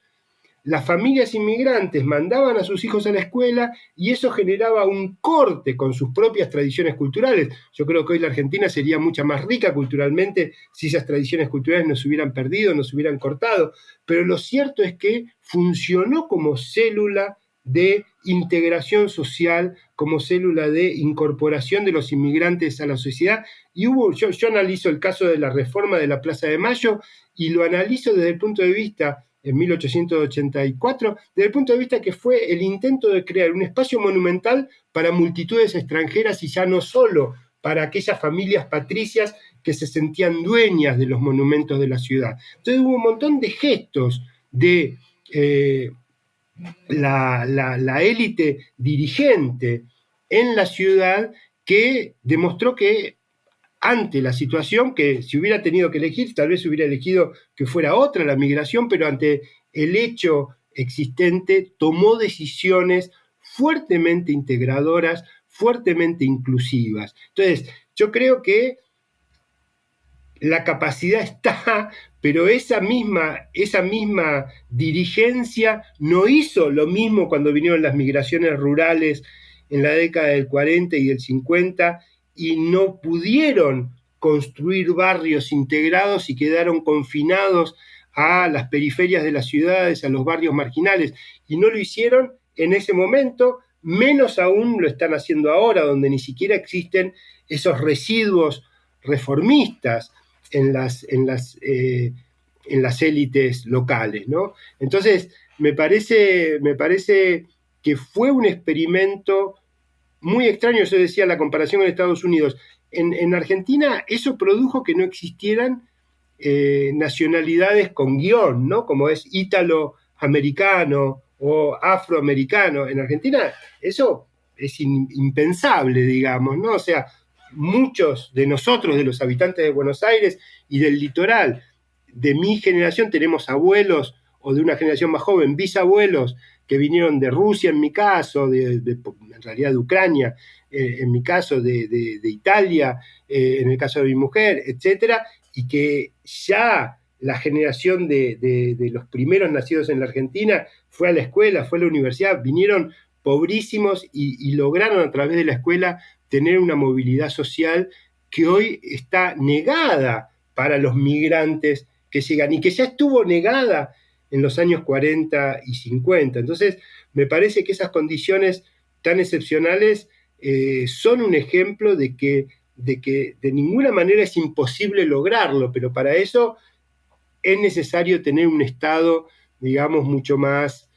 las familias inmigrantes mandaban a sus hijos a la escuela y eso generaba un corte con sus propias tradiciones culturales. Yo creo que hoy la Argentina sería mucho más rica culturalmente si esas tradiciones culturales no se hubieran perdido, no se hubieran cortado. Pero lo cierto es que funcionó como célula de integración social, como célula de incorporación de los inmigrantes a la sociedad. Y yo analizo el caso de la reforma de la Plaza de Mayo y lo analizo desde el punto de vista, en 1884, desde el punto de vista que fue el intento de crear un espacio monumental para multitudes extranjeras y ya no solo para aquellas familias patricias que se sentían dueñas de los monumentos de la ciudad. Entonces hubo un montón de gestos de la élite dirigente en la ciudad que demostró que ante la situación, que si hubiera tenido que elegir, tal vez hubiera elegido que fuera otra la migración, pero ante el hecho existente tomó decisiones fuertemente integradoras, fuertemente inclusivas. Entonces, yo creo que la capacidad está, pero esa misma dirigencia no hizo lo mismo cuando vinieron las migraciones rurales en la década del 40 y del 50 y no pudieron construir barrios integrados y quedaron confinados a las periferias de las ciudades, a los barrios marginales, y no lo hicieron en ese momento, menos aún lo están haciendo ahora, donde ni siquiera existen esos residuos reformistas en las élites locales, ¿no? Entonces, me parece que fue un experimento muy extraño. Yo decía la comparación con Estados Unidos. En Argentina eso produjo que no existieran nacionalidades con guión, ¿no? Como es ítalo-americano o afroamericano. En Argentina eso es impensable, digamos, ¿no? O sea, muchos de nosotros, de los habitantes de Buenos Aires y del litoral, de mi generación, tenemos abuelos, o de una generación más joven, bisabuelos que vinieron de Rusia, en mi caso, en realidad de Ucrania, en mi caso, de Italia, en el caso de mi mujer, etcétera, y que ya la generación de los primeros nacidos en la Argentina fue a la escuela, fue a la universidad, vinieron pobrísimos y lograron a través de la escuela tener una movilidad social que hoy está negada para los migrantes que llegan y que ya estuvo negada en los años 40 y 50. Entonces, me parece que esas condiciones tan excepcionales son un ejemplo de que de ninguna manera es imposible lograrlo, pero para eso es necesario tener un Estado, digamos, mucho más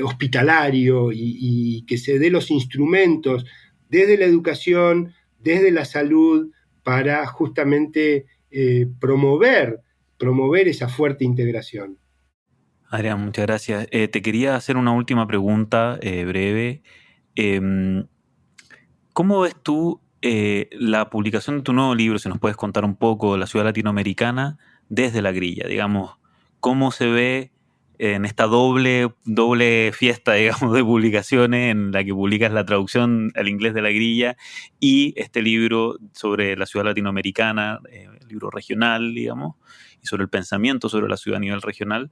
hospitalario y que se dé los instrumentos desde la educación, desde la salud, para justamente promover esa fuerte integración. Adrián, muchas gracias. Te quería hacer una última pregunta breve. ¿Cómo ves tú la publicación de tu nuevo libro? Si nos puedes contar un poco la ciudad latinoamericana desde la grilla, digamos, ¿cómo se ve en esta doble fiesta, digamos, de publicaciones en la que publicas la traducción al inglés de la grilla y este libro sobre la ciudad latinoamericana, el libro regional, digamos, y sobre el pensamiento sobre la ciudad a nivel regional?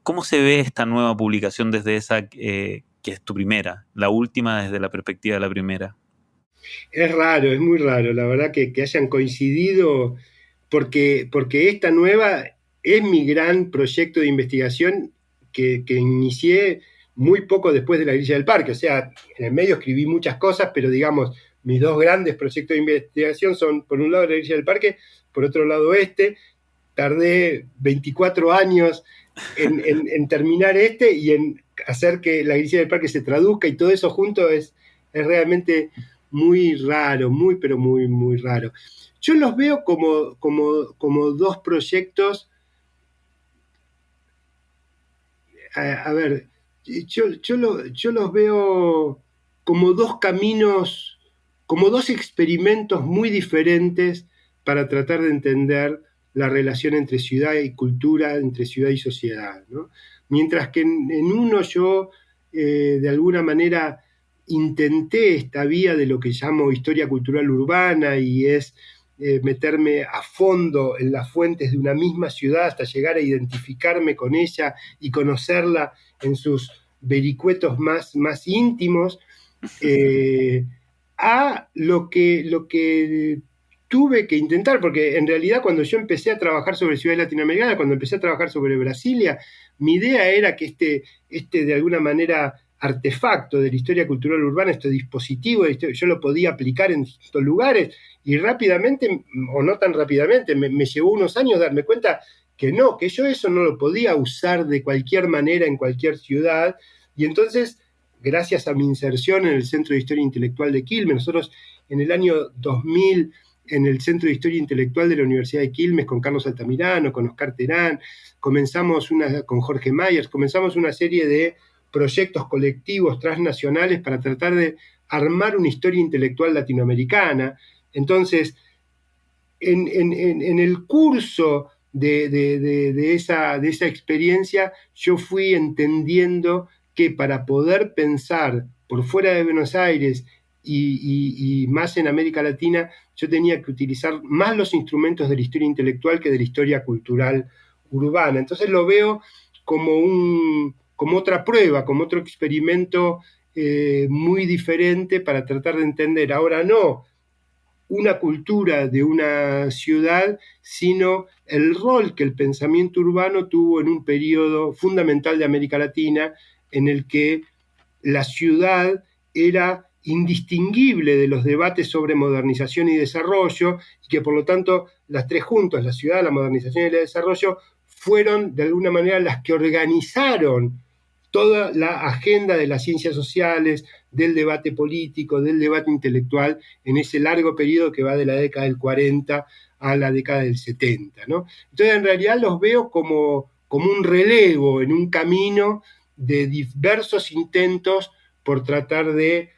¿Cómo se ve esta nueva publicación desde esa que es tu primera, la última desde la perspectiva de la primera? Es raro, es muy raro, la verdad que hayan coincidido, porque esta nueva es mi gran proyecto de investigación que inicié muy poco después de la Grilla del Parque. O sea, en el medio escribí muchas cosas, pero digamos, mis dos grandes proyectos de investigación son, por un lado, la Grilla del Parque, por otro lado, Tardé 24 años en terminar y en hacer que la Grilla del Parque se traduzca, y todo eso junto es realmente muy raro, pero muy raro. Yo los veo como dos proyectos. A ver, yo los veo como dos caminos, como dos experimentos muy diferentes para tratar de entender la relación entre ciudad y cultura, entre ciudad y sociedad, ¿no? Mientras que en uno yo, de alguna manera, intenté esta vía de lo que llamo historia cultural urbana, y es meterme a fondo en las fuentes de una misma ciudad hasta llegar a identificarme con ella y conocerla en sus vericuetos más íntimos, a lo que tuve que intentar, porque en realidad cuando yo empecé a trabajar sobre ciudades latinoamericanas, cuando empecé a trabajar sobre Brasilia, mi idea era que este de alguna manera artefacto de la historia cultural urbana, este dispositivo, yo lo podía aplicar en distintos lugares, y rápidamente, o no tan rápidamente, me llevó unos años darme cuenta que no, que yo eso no lo podía usar de cualquier manera en cualquier ciudad. Y entonces, gracias a mi inserción en el Centro de Historia Intelectual de Quilmes, nosotros en el año 2000, en el Centro de Historia Intelectual de la Universidad de Quilmes, con Carlos Altamirano, con Oscar Terán, con Jorge Myers, comenzamos una serie de proyectos colectivos transnacionales para tratar de armar una historia intelectual latinoamericana. Entonces, en el curso de esa experiencia, yo fui entendiendo que para poder pensar por fuera de Buenos Aires y más en América Latina, yo tenía que utilizar más los instrumentos de la historia intelectual que de la historia cultural urbana. Entonces lo veo como otra prueba, como otro experimento muy diferente para tratar de entender. Ahora no una cultura de una ciudad, sino el rol que el pensamiento urbano tuvo en un periodo fundamental de América Latina, en el que la ciudad era indistinguible de los debates sobre modernización y desarrollo, y que por lo tanto las tres juntas, la ciudad, la modernización y el desarrollo, fueron de alguna manera las que organizaron toda la agenda de las ciencias sociales, del debate político, del debate intelectual, en ese largo periodo que va de la década del 40 a la década del 70, ¿no? Entonces, en realidad los veo como un relevo en un camino de diversos intentos por tratar de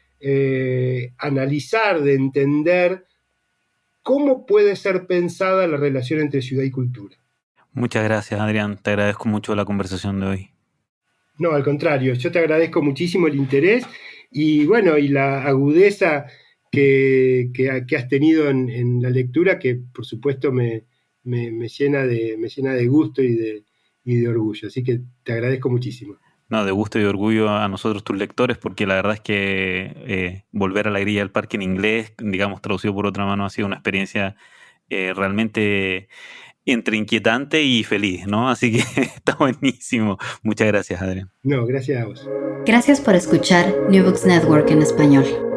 analizar, de entender cómo puede ser pensada la relación entre ciudad y cultura. Muchas gracias, Adrián. Te agradezco mucho la conversación de hoy. No, al contrario, yo te agradezco muchísimo el interés y bueno, y la agudeza que has tenido en la lectura, que por supuesto me llena de gusto y de orgullo. Así que te agradezco muchísimo. No, de gusto y de orgullo a nosotros, tus lectores, porque la verdad es que Volver a la grilla del parque en inglés, digamos, traducido por otra mano, ha sido una experiencia realmente entre inquietante y feliz, ¿no? Así que está buenísimo. Muchas gracias, Adrián. No, gracias a vos. Gracias por escuchar New Books Network en español.